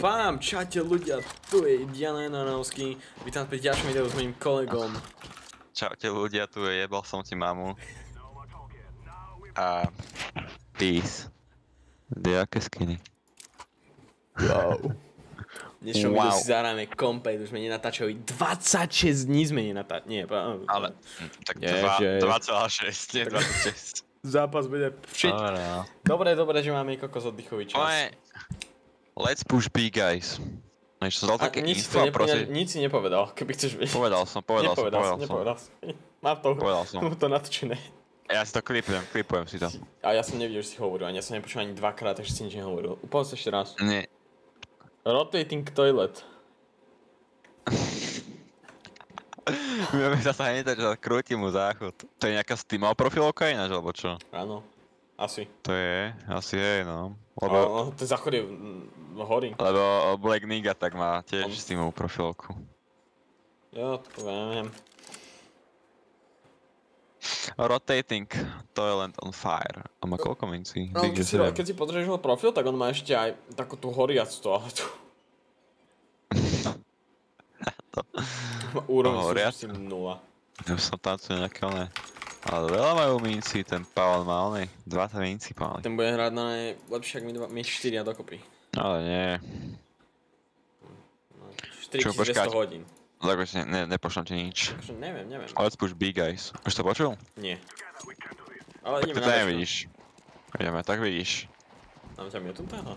Bam! Čaute ľudia, tu je Diana Jananovský. Vítam pri ďalšom videu s mojím kolegom. Čaute ľudia, tu je jebal som ti mamu. A... Peace. Jaké skiny. Wow. V dnešnom videu si zahráme komplet, už sme nenatáčali 26 dní sme nenatáčali. Nie, ale... Tak 2,6, nie 26. Zápas bude všiť. Dobre, že máme kokos oddychový čas. Let's push B, guys. Než som dal také info, prosím. Nic si nepovedal, keby chceš vedieť. Povedal som. Mám to, to natočené. Ja si to klipujem si to. A ja som nevidel, že si hovoril, ani ja som nepočul ani dvakrát, takže si nič nehovoril. Povedz ešte raz. Nie. Rotating toilet. Budeme sa hneď že krúti mu záchod. To je nejaká Steamová profilovka ináč, alebo čo? Áno, asi. To je, asi je, no. Lebo... ten záchod je hory. Lebo Black Nigga tak má tiež Steamovú profilovku. Jo, to viem. Rotating toilet on fire. On má koľko mincí? No, keď si pozrieš jeho profil, tak on má ešte aj takú tú horiacu toaletu. Úroveň sú 0. Ja som tam sú nejaké oné. Ale veľa majú mincí, ten Pavel má oné 20 mincí páli. Ten bude hrať na najlepšie, ak my 4 dokopy. Ale nie. 4200 hodín. Tak už nepošlem ti nič. Neviem. Let's push B, guys. Už to počul? Nie. Ale ideme na to nevidíš. Ideme, tak vidíš. Mám ťa mutnutého?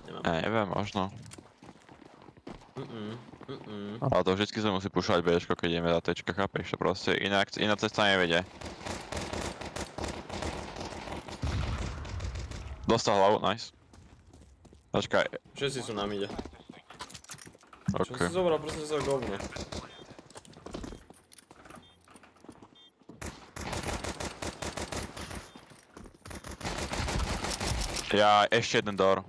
Nemám. Neviem, možno. Ale to vždycky sa musí pušovať Bčko, keď ideme za Tčka, chápeš? To proste iná cesta nevedie. Dostal hlavu, nice. Počkaj. Všetci sú na mide. OK. Čo si zobral, proste sa govne. Ja, ešte jeden door.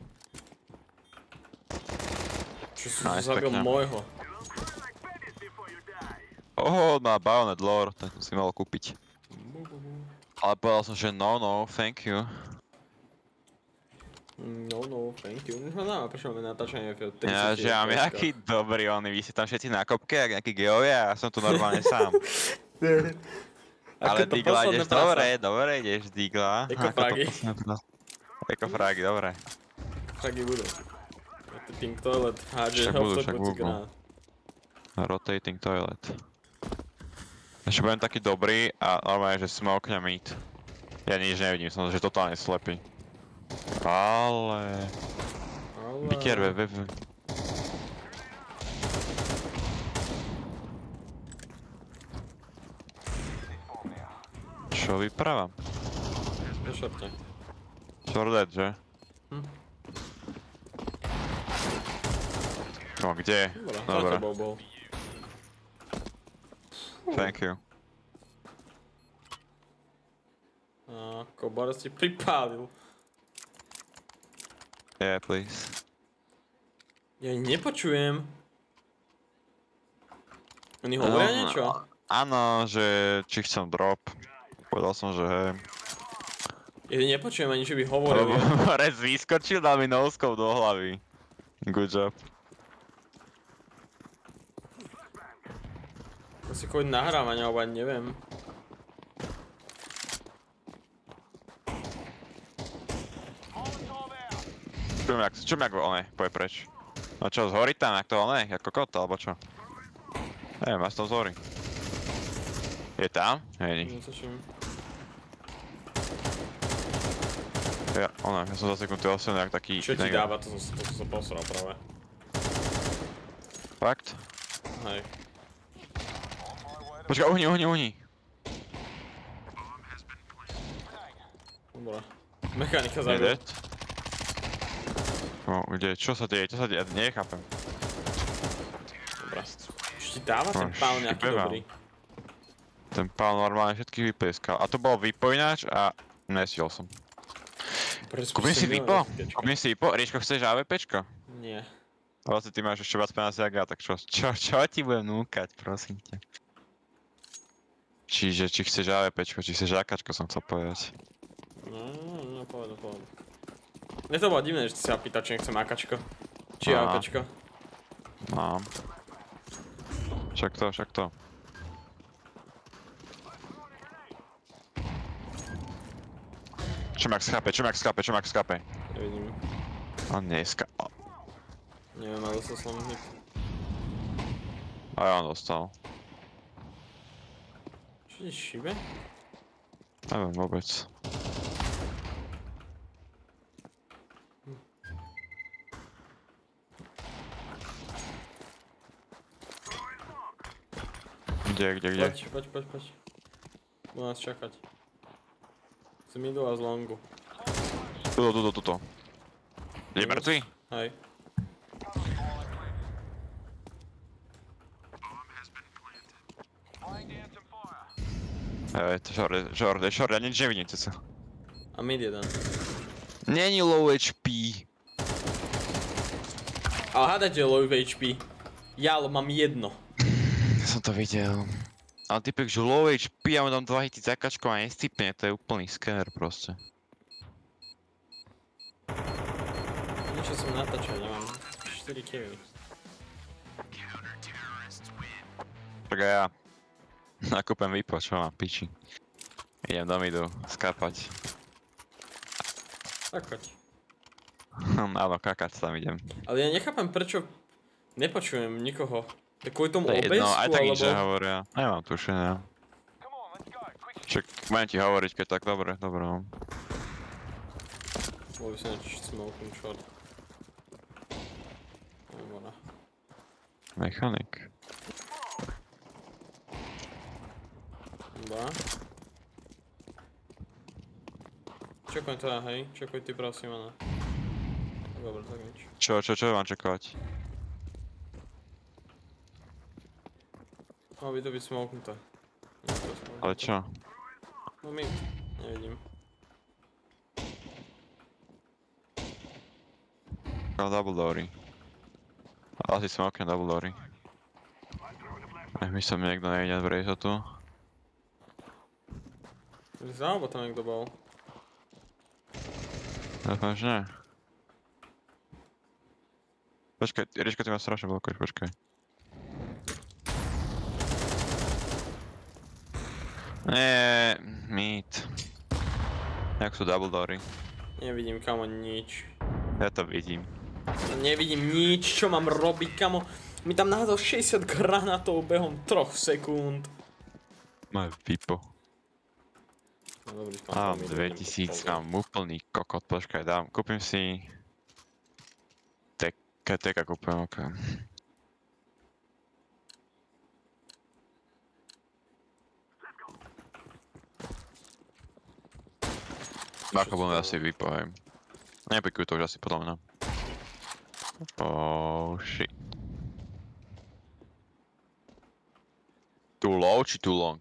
Čo si zabil môjho? Má Bayonet lore, tak si mal kúpiť. Ale povedal som, že no, thank you. No, thank you. Už ma zaujímavé, prečo máme natáčanie v 30 Ja, že mám jaký dobrý vy ste tam všetci na kopke, jak nejaký geovia, ja som tu normálne sám. Ale Digla ideš dobre ideš Digla. Eko fragy, dobre. Fragy budú. Rotating toilet, hádže hopstop bucikrát. Rotating toilet. Ešte budem taký dobrý a normálne, že smoke na meat. Ja nič nevidím, som že totálne slepý. Ale... Vykier, Čo vyprávam? Na šorte. Shortet, že? No, kde? Dobre. Bol. Thank you. Kobar si pripálil. Yeah, please. Ja nepočujem. Oni hovoria niečo? Áno, že či chcem drop. Povedal som, že hej. Ja nepočujem ani, že by hovorili. Rez vyskočil, dal mi no-scope do hlavy. Good job. Asi kvôli nahrávania, alebo ani neviem. Čo mi ako oné, poje preč. No čo, zhorí tam, jak to oné, jak kokot, alebo čo? Neviem, vás to zhorí. Je tam? Hej. Ja som zaseknutý osem, jak taký... Čo ti dáva, to som posral práve. Fakt? Hej. Počkaj, uhni! Dobre. Mechanika zabil. No, kde? Čo sa deje? Ja nechápem. Dobre. Čo ti dáva ten pál nejaký dobrý? Ten pál normálne všetkých vypeskal. A to bol vypojnač a nestiel som. Kúpim si vypo? Rieško, chceš AVPčko? Nie. Vlastne ty máš ešte viac peniazy jak ja, tak čo ti budem núkať, prosím ťa. Čiže, či chceš AVPčko, či chceš AKčko, som chcel povedať. No, povedal. Mne to bolo divné, že si sa pýtal, či nechcem AKčko. Či AWPčko? Mám. Však to. Čo Max chápe? Nevidím. On dneska... Neviem, ale dostal som hit. A ja on dostal. Čo ti šíbe? Neviem vôbec. Kde? Poď. Budú nás čakať. Z midu a z longu. Tuto. Je mŕtvý? Hej. Je to short, ja nič nevidím ceca. A mid jeden. Není low HP. Ale hádajte low HP. Ja mám jedno. Ja som to videl. Ale typek, že low HP a mu dám 2 hity za kačkou a nestipne, to je úplný skener proste. Niečo som natáčal, nemám 4 killy. Tak a ja nakúpem výpo, čo mám piči. Idem do midu skápať. Tak choď. Áno, kakať tam idem. Ale ja nechápam, prečo nepočujem nikoho. Tak kvôli tomu To je jedno, OBS-ku, aj tak nič alebo... nehovoria. Nemám tušenia. Však budem ti hovoriť, keď tak dobre. Bol by sa niečo smoking short. Nebora. Mechanik. Dobra. Čekujem teda, hej. Čekuj ty prosím, Ana. Dobre, tak nič. Čo mám čakovať? Malo by to byť smoknuté. Ale čo? No mid. Nevidím. Double doory. Asi smoknem double doory. Nech mi sa niekto nejde v tu. Alebo tam niekto bol. Dúfam, že nie. Počkaj, Ričko, ty ma strašne blokuješ, počkaj. Nie, mid. Jak sú double doory? Nevidím, kamo, nič. Ja to vidím. Nevidím nič, čo mám robiť, kamo. Mi tam nahádal 60 granátov behom 3 sekúnd. Má výpo. No dobrý, Mám 2000, mám úplný kokot, počkaj, kúpim si... Teka kúpim, ok. Ako budeme asi vypojem. Nepikujú to už asi podľa mňa. Oh shit. Too low či too long?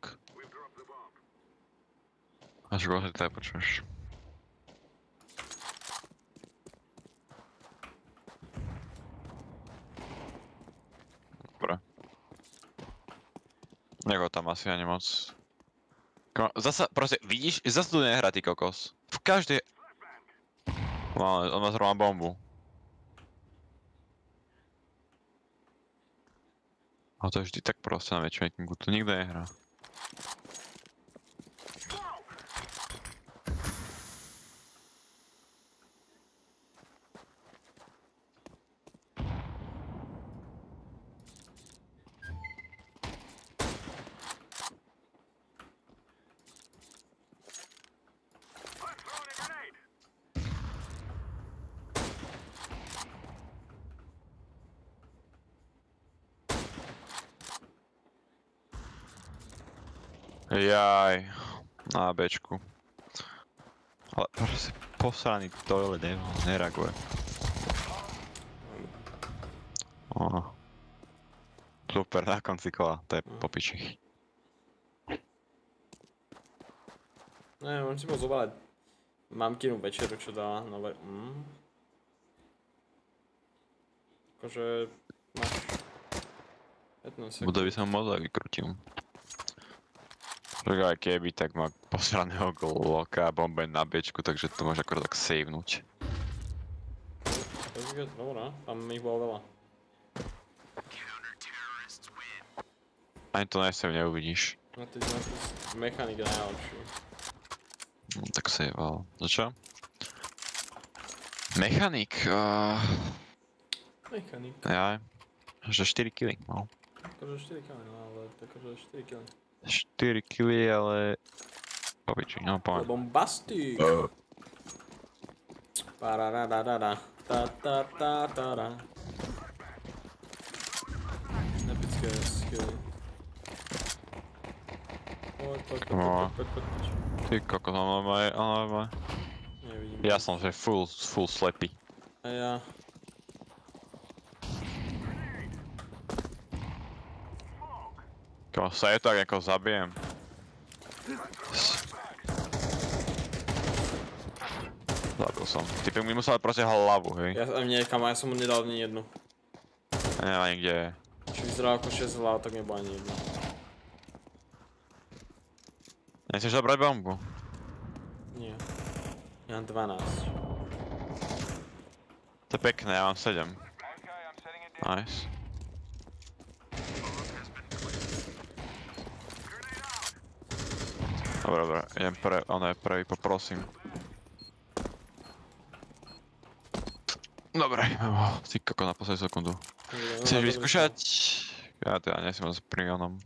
Až koho si to počuješ. Dobre. Neko tam asi ani moc. Zasa, proste, vidíš, zasa tu nehrá ty kokos. V každej... On má zrovna bombu. A to je vždy tak proste na matchmakingu, tu nikto nehrá. Jaj, na Bčku. Ale proste posraný toilet nereaguje. Super, na konci kola, to je po piči. Ne, on si bol zovalať mamkinu večeru, čo dala nové... Akože... máš... 15 sekúnd. Budový som mozog vykrútil. Aj keby, tak má posraného Glocka a bomben na Bčku, takže to môže akorát tak savenúť. Dobrá, tam ich bolo veľa. Ani to nesem neuvidíš. Na ty mechanik je najlepší. No tak saveoval. Za čo? Mechanik? Mechanik. Ja, že 4 killy mal. Akože 4 killy, no ale akože 4 killy. 4 killy, ale... Popiči, no poviem. Bombastic! Pararadadada. Ta-ta-ta-ta-ra. Epické skilly. Poď. Ty kokos, ale... Nevidím. Ja som že full slepý. A ja. Keď sa je tak, ako zabijem. Zabil som. Typek mi musel proste hlavu, hej. Ja som mu nedal ani jednu. Nemá nikde. Či vyzeral ako 6 hlav, tak nebolo ani jedno. Nechceš zabrať bombu? Nie. Ja mám 12. To je pekné, ja mám 7. Nice. Dobre, idem prvý poprosím. Dobre, ty koko na poslednú sekundu. Chceš vyskúšať? Ja teda nie som moc pri onom.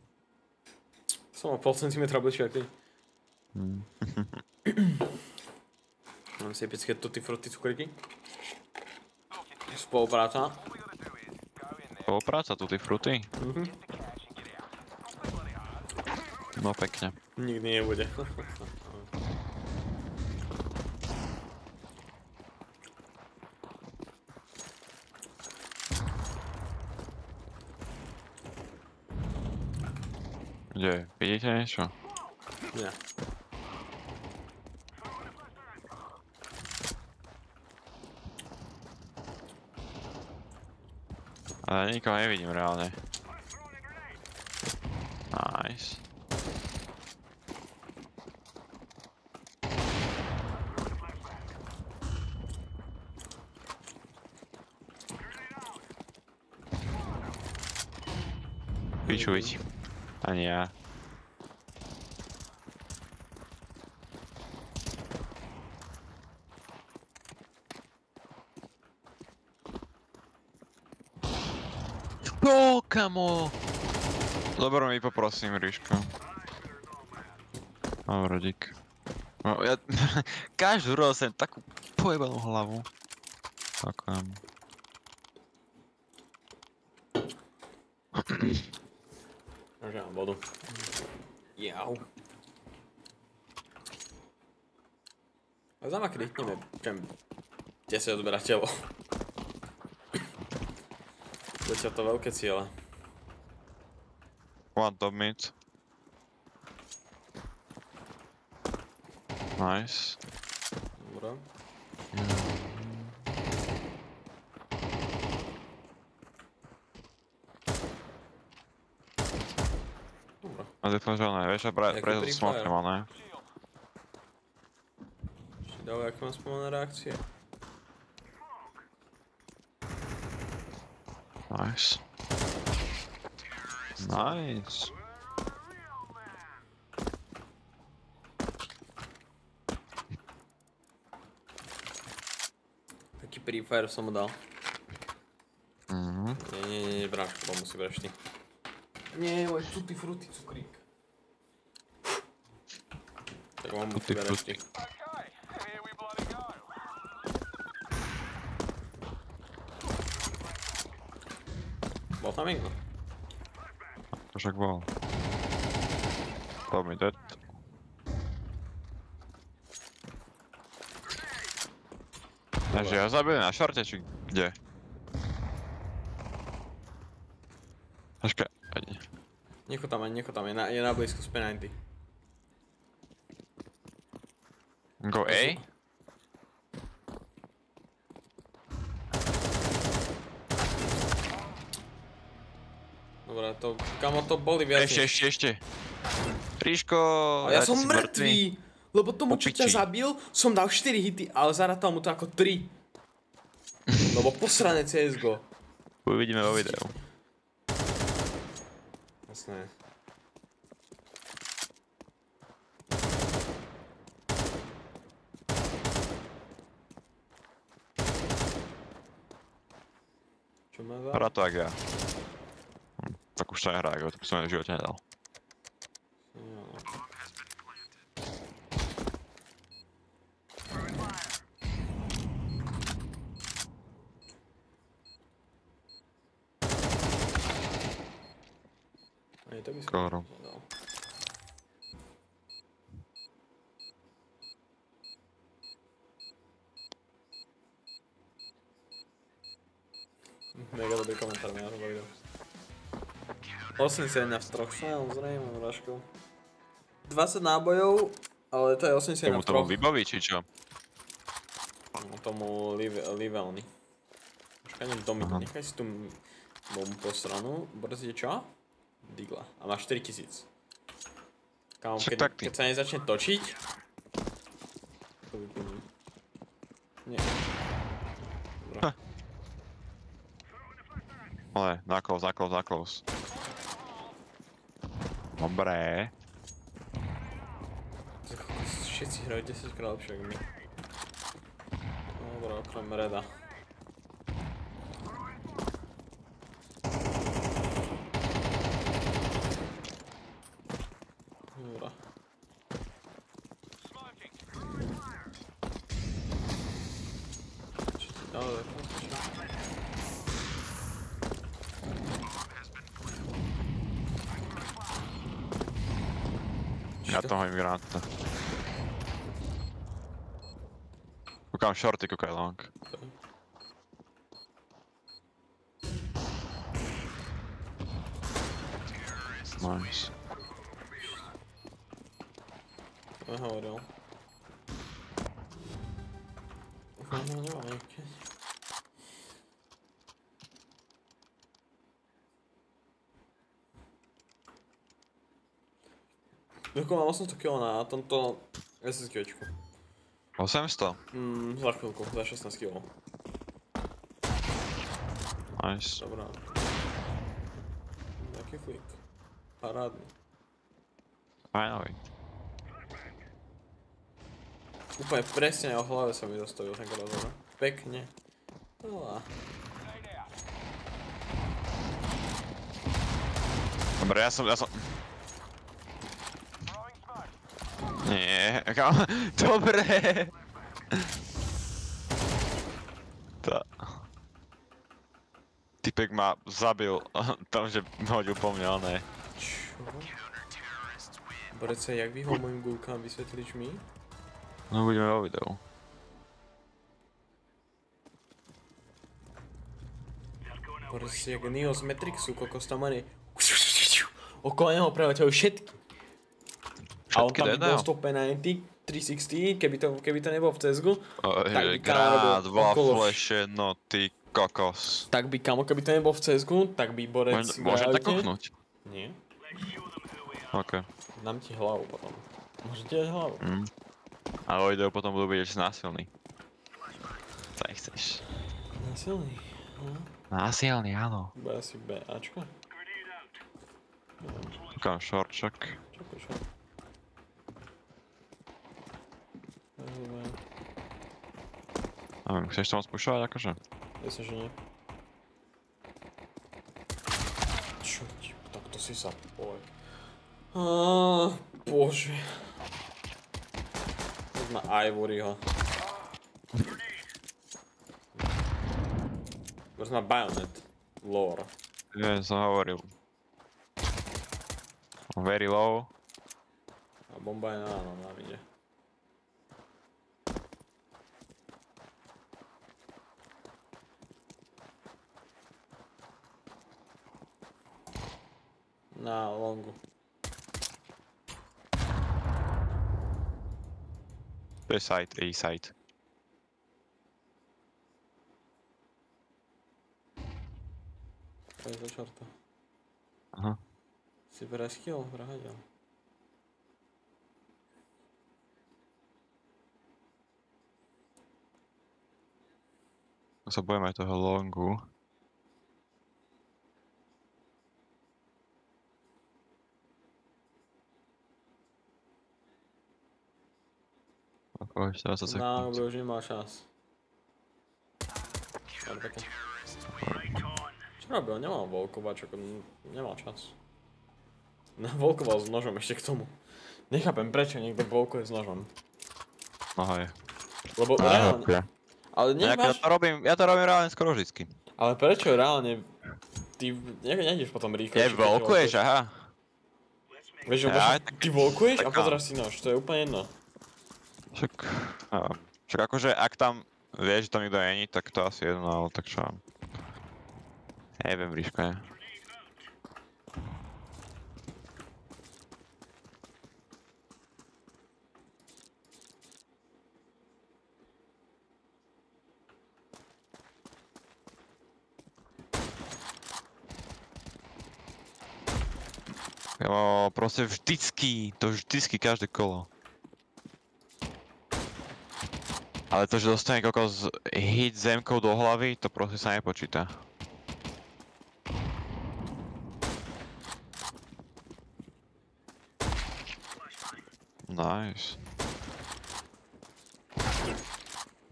Som o pol centimetra bližšie ako ty. Mám si epické tutti frutti cukriky. Spolupráca. Spolupráca tutti frutti? No pekne. Nikdy nebude. Kde? Vidíte niečo? Nie. Ale nikoho nevidím reálne. Nice. Piču vidím. Ani ja. Kamo! Dobre mi poprosím, Ríško. Dobre, dík. No, ja... Každú rol sem takú pojebanú hlavu. Ďakujem. Takže mám bodu. Jau. A znamená, kedy hitneme 10 odberateľov. Letia to veľké ciele. One top mid. Nice. Dobre. Dobre. A deflažované, vieš, a preto to smokrem, ne? Ešte dávaj, aké mám spomené reakcie. Nice. Nice. Taký Free Fire som mu dal. Mhm. Nie, bráško, to musí brať ty. Nie, môj tutti frutti cukrík. Tak mám musí brať ty. Bol tam niekto? To však bol. To mi dead. Takže ja zabijem na šorte, či kde? Ažka... Nieko tam, je na blízku z P90. Go A? Dobre, to, kamo to boli viac. Ešte. Ríško, ja som mŕtvý! Lebo tomu, čo ťa zabil, som dal 4 hity, ale zaratal mu to ako 3. Lebo posrané CSGO. Uvidíme vo videu. Jasné. Čo má za? Hrá to jak ja. Tak už to nehrá, ako to by som v živote nedal. Aj to by som Skoro. nedal. Mega dobrý komentár mi na to video. 81 v troch, samozrejme, vražko. 20 nábojov, ale to je 81 v troch. Tomu vybaví, či čo? Tomu Livelny. Počkaj, neviem Domik, nechaj si tu bombu posranú. Brzdie čo? Digla. A máš 4000. Kámo, keď sa nezačne točiť... To vyplním. Nie. Dobrá. Ale, na close. Dobré. Všetci hrajú 10 krát lepšie ako my. Dobrá, okrem Reda. Dobrá. Čo ti dalo takto? Ja toho im granata. Kúkam shorty, kúkaj long. Nice. To nehovoril. No, nemám nejaké. Ako mám 800 kg na tomto SSGčku. 800? Za chvíľku, za 16 kg. Nice. Dobrá. Taký flick. Parádny. Fajnový. Úplne presne o hlave sa mi dostavil ten rozhovor. Pekne. Olá. Dobre, ja som... Nie, kámo, dobre. Typek ma zabil tam, že hodil po mne, ale ne. Čo? Borece, jak vyhol mojim gulkám, vysvetlíš mi? No, budeme vo videu. Borece, jak Neo z Matrixu, kokos tam mali... Okolo neho preleťajú všetky. A on tam by bol stopený 360, keby to nebol v CSGO, tak by kámo robil okolo... flashe, no ty kokos. Tak by kámo, keby to nebol v CSGO, tak by Borec... Môžem tak kúknuť? Nie. OK. Dám ti hlavu potom. Môžete dať hlavu. A vo videu potom budú vidieť, že si násilný. Co nechceš? Násilný. Násilný, áno. Bude asi BAčko. Kúkam shortčok. Čo? Chceš to moc pušovať akože? Myslím, že nie. Čo ti, takto si sa poj. Bože. Poď na Ivoryho. Poď na Bayonet. Lore. Ja som hovoril. Very low. A bomba je na mide. Na longu. To je side, A side. To je za čorta. Aha. Si beraj skill, vrahaďal. sa bojím aj toho longu. Ako ešte 20 sekúnd. No, už nemá čas. Čo robil? Nemal volkovačok, nemal čas. Volkoval s nožom ešte k tomu. Nechápem, prečo niekto volkuje s nožom. No hej. Lebo reálne... Ale nemáš... Ja to robím reálne skoro vždycky. Ale prečo reálne... Ty nejdeš potom rýchlo. Volkuješ, aha. Vieš, ty volkuješ a pozráš si nož, to je úplne jedno. Však akože, ak tam vieš, že tam nikto není, tak to asi jedno, ale tak čo... Neviem, Ríško je. Jo, proste vždycky, to vždycky každé kolo. Ale to, že dostane kokos hit zemkou do hlavy, to proste sa nepočíta. Nice.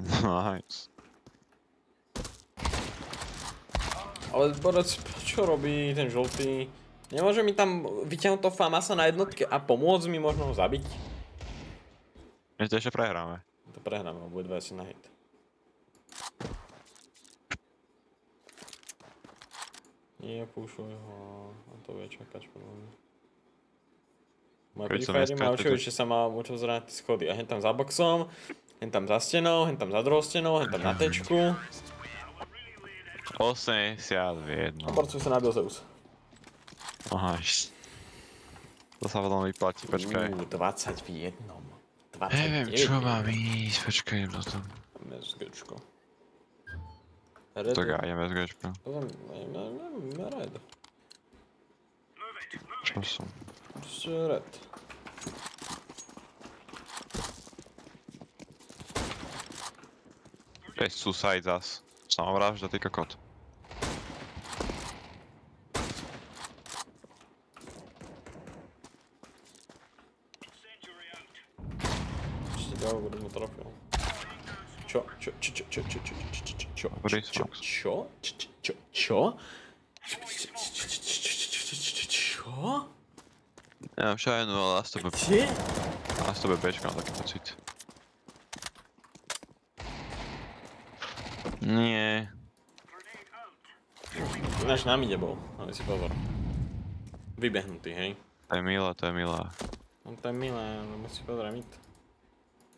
Nice. Ale borec, čo robí ten žltý? Nemôže mi tam vyťahnuť to Famasa na jednotke a pomôcť mi možno ho zabiť? Ešte prehráme. To prehráme, bude 20 na hit. Nie, púšuj ho, on to vie čakať podľa mňa. Moje Prefire ma učili, že sa má môžem zrať schody a hen tam za boxom, hen tam za stenou, hen tam za druhou stenou, hen tam na tečku. 81. A borcu sa nabil Zeus. Aha, to sa potom vyplatí, počkaj. 20 v jednom. 29. Neviem, čo mám ísť, počkaj, no to... MSGčko. Tak aj MSGčko. Red. Čo som? Proste red. To je suicide zas. Samovražda, ty kokot. Dobre, sme trafil. Čo? Ja mám šajnu, ale nás to bude... Kde? Nás to bude Bčka, mám taký pocit. Nie. Náš nám ide bol, ale si pozor. Vybehnutý, hej? To je milá, to je milá. No to je milé, ale musí pozerať mid.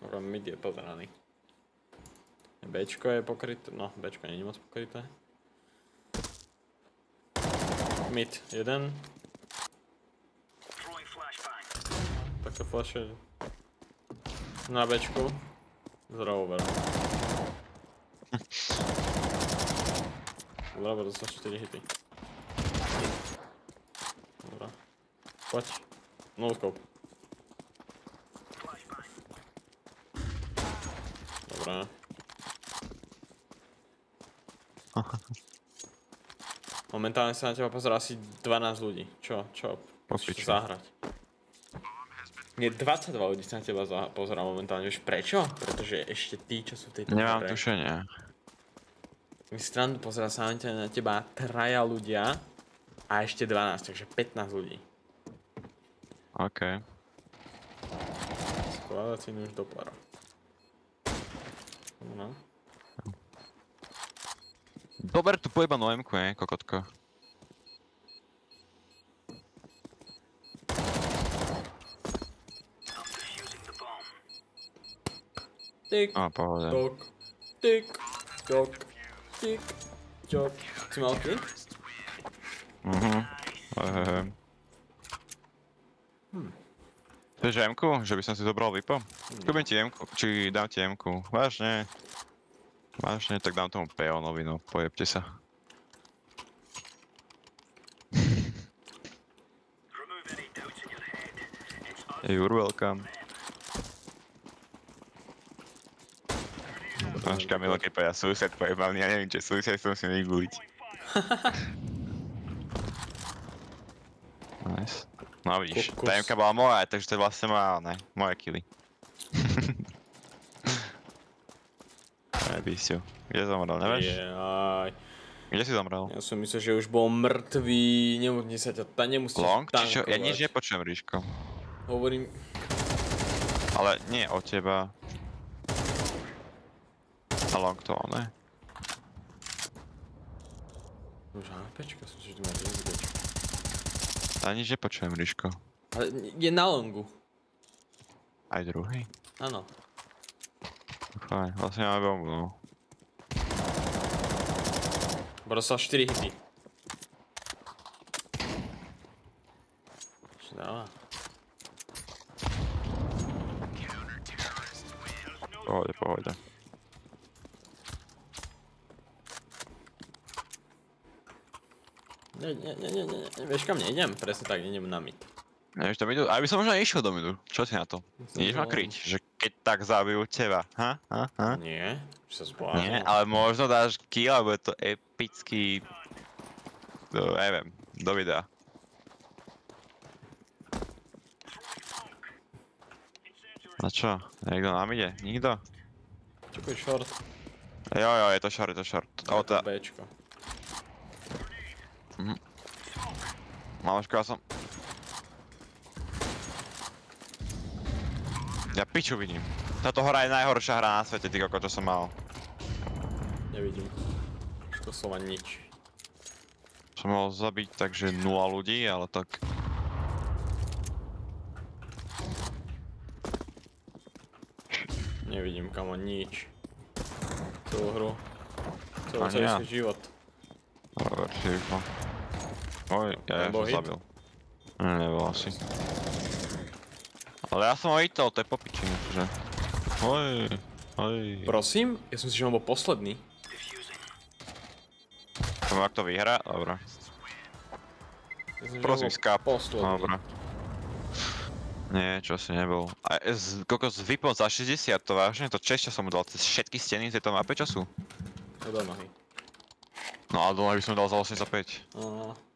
Mid je pozeraný. Bčko je pokryté, no Bčko nie je moc pokryté. Mid, jeden. Také flashe. Na Bčku. Zdravo verom. Dobre, dostal 4 hity. Dobre. Poď. No scope. Dobre. Momentálne sa na teba pozerá asi 12 ľudí. Čo? Musíš zahrať. Nie, 22 ľudí sa na teba pozerá momentálne. Vieš prečo? Pretože ešte tí, čo sú v tejto Nemám tušenie. Mi stranu pozerá sa na teba 3 ľudia a ešte 12, takže 15 ľudí. OK. Skladáci nôž do para. No. Dobre, tu pojeba no M-ku, kokotko. Tik, pohode. tok, tik, tok, tik, tok. Si mal kill? Chceš M-ku? Že by som si zobral VIPo? Kúpim ti M-ku, či dám ti M-ku. Vážne? Vážne, tak dám tomu Peonovi, no, pojebte sa. You're welcome. Dobre, Máš Kamilo, keď povedal sused pojebalný, ja neviem, čo sused som si neguliť. Nice. No vidíš, tá MK bola moja, takže to je vlastne moja killy. Nebísťu. Kde zomrel, nevieš? Jaj. Kde si zomrel? Ja som myslel, že už bol mŕtvý, nemusíš Long? tankovať. Čiže ja nič nepočujem, Ríško. Hovorím... Ale nie o teba. A Long to ne? Už HPčka, som si, že tu má druhý pečka. Ja nič nepočujem, Ríško. Ale je na longu. Aj druhý? Áno. Fajn, vlastne máme bombu, no. Dostal 4 hity. Čo dáva? Pohode. Vieš kam nejdem? Presne tak, nejdem na mid. Nevieš do midu? Aj by som možno išiel do midu. Čo si na to? Ideš ma kryť, že keď tak zabijú teba. Nie, už sa zbláznil. Nie, ale možno dáš kill, alebo je to epický... neviem, do videa. A čo? Niekto nám ide? Nikto? Čekuj short. Jo, je to short. Bčko. Maloško, ja som... Ja piču vidím. Táto hra je najhoršia hra na svete, ty koko, čo som mal. Nevidím. Doslova nič. Som mohol zabiť takže 0 ľudí, ale tak... Nevidím kamo nič. Celú hru. Celý svoj život. Dobre, šífo. Oj, ja som zabil. Nebol asi. Ale ja som ho hitol, to je popičenie, že... Oj. Prosím? Ja som si, že on bol posledný. Chcem, ak to vyhrá? Dobre. Prosím, skáp. Dobre. Nie, čo si nebol. Kokos vypol za 60, to vážne? To češťa som mu dal cez všetky steny z tejto mape času. To do nohy. No a do nohy by som dal za 85.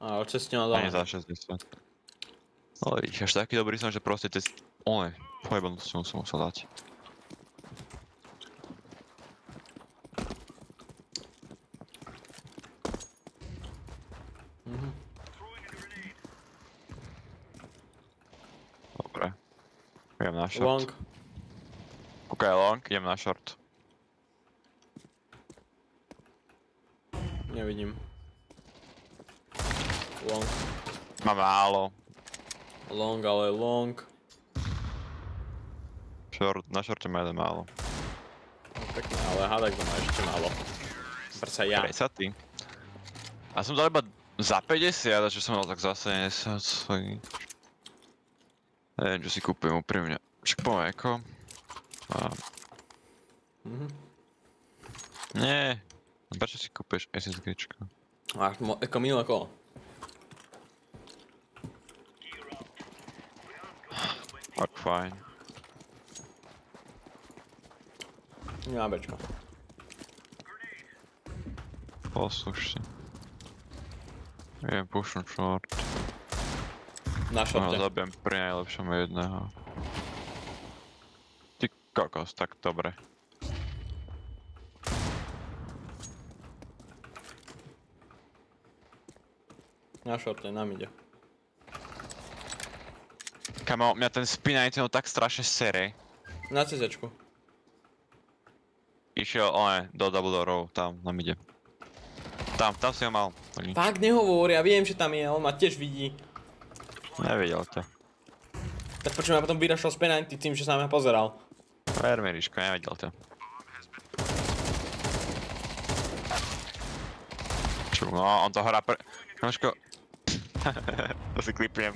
Ale čestne na dal. Nie za 60. Ale vidíš, až taký dobrý som, že proste cez... pojebanosťou som musel dať. Dobre. Idem na short. Long. OK, long, idem na short. Nevidím. Long. Mám málo. Long, ale long. Na shorte má jeden málo. Pekné, ale hádaj to má ešte málo. Prsa ja. 30. A som dal iba za 50, a že som dal tak za 70. Neviem, čo si kúpujem úprimne. Však poviem ako. Nie. Prečo si kúpeš SSGčko? Máš ako minulé kolo. Tak fajn. Na Bčko. Posluš si. Idem pušnúť short. Na shorte. Zabijem pri najlepšom jedného. Ty kokos, tak dobre. Na shorte, nám ide. Kamo, mňa ten spinajte tak strašne sere. Na CZčku. Išiel, do double doorov, tam nám ide. Tam si ho mal. Fakt nehovor, ja viem, že tam je, on ma tiež vidí. Nevidel to. Tak počujem, ja potom vyrašol z penalty tým, že sa na mňa pozeral. Ver mi, Ríško, nevidel to. Čo, no, on to hrá Nožko. To si klipnem.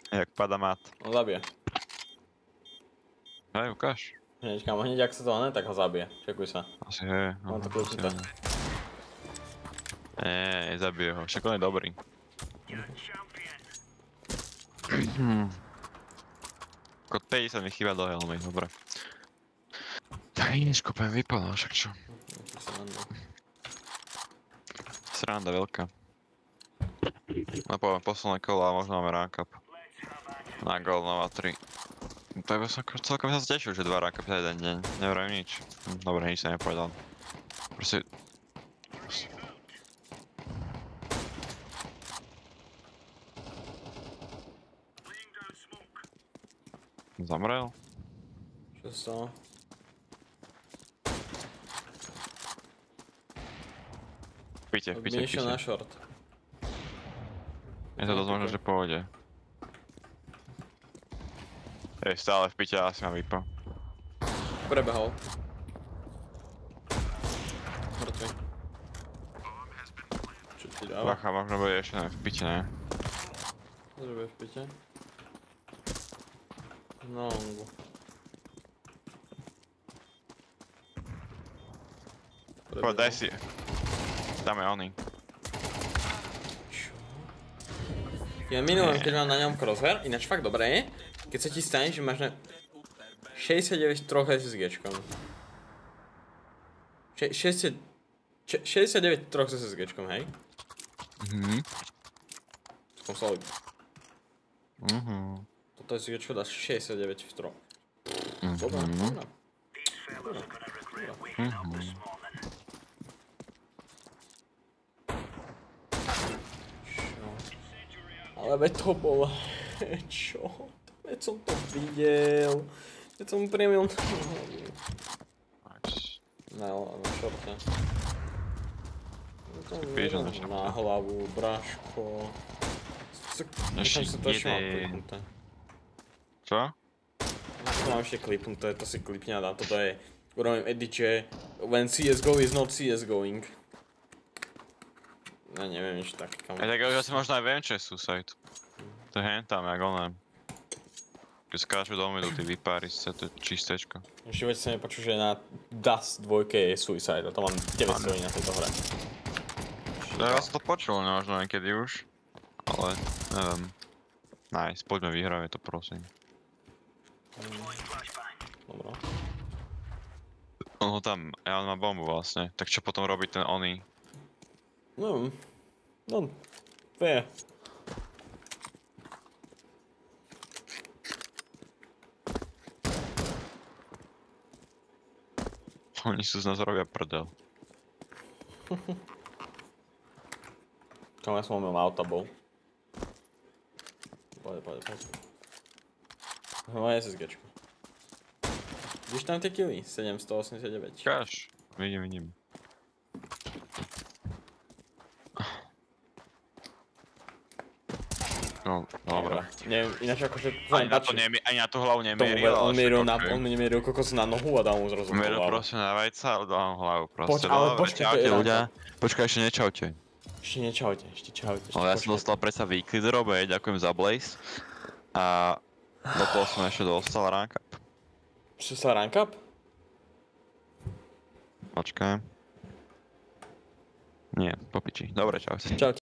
Jak pada mat. On zabije. Hej, ukáž. Hneď kamo, hneď ak sa to ne, tak ho zabije. Čekuj sa. Asi hej. Mám to kľúčnite. Nie, nezabije ho, však on je dobrý. 50 mi chýba do helmy, dobre. Tak ideš, kúpem vypadal, však čo? Sranda veľká. No poviem, posledné kolo a možno máme rank up. Na gol, Nova 3. To by som celkom sa tešil, že 2 rank up za jeden deň. Nevrajím nič. Dobre, nič sa nepovedal. Proste... Zamrel? Čo sa stalo? Píte, Ak by išiel na píte. short. Je to dosť možno, že pôjde. Je stále v píte, asi ma vypal. Prebehol. Mŕtvy. Čo ti dáva? Bacha, možno bude ešte v píte, ne? Čo bude v pite? Na longu. Poď, daj si. Dáme oný. Čo? Ja minulom, keď mám na ňom crosshair, ináč fakt dobré je, keď sa ti stane, že máš na 69 troch SSGčkom. 69 troch SSGčkom, hej? Som solid. Toto SSGčko dá 69 v troch. Dobrá, dobrá. Ale veď to bolo... Čo? Veď som to videl. Veď som priemil... Na šorte. Na hlavu, bráško... Nechám sa to ešte mám klipnuté. Čo? To mám ešte klipnuté, to si klipne a dám. Toto je... Urobím edit, že... When CSGO is not CSGOing. No neviem, nič tak kam... Tak ja si možno aj viem, čo je Suicide. To je hentam, jak oné. Keď skáču do midu, ty vypári sa, to je čistečko. V živote sa mi počul, že na DAS 2 je Suicide a to mám 9 stojí na tejto hre. Ja som to počul možno niekedy už. Ale neviem. Nice, poďme vyhrajme to prosím. Dobro. On ho tam, ja on má bombu vlastne. Tak čo potom robí ten oný? No, vie. Oni sú z nás robia prdel. Kam ja som mám auta bol. Poď. Moje SSGčko. Vidíš tam tie killy? 789. Káš, vidím. No, dobré. Neviem, ináč akože... Ani na tú hlavu nemieril, on mi mieril kokos na nohu a dal mu zrazu hlavu. Mieril proste na vajca, ale dal mu hlavu proste. Ale počkaj, to je ľudia. Počkaj, ešte nečaute. Ešte čaute. Ale ja som dostal predsa weekly do robe, ďakujem za Blaze. A do toho som ešte dostal rank up. Čo sa rank up? Počkaj. Nie, po piči. Dobre, čau. Čau.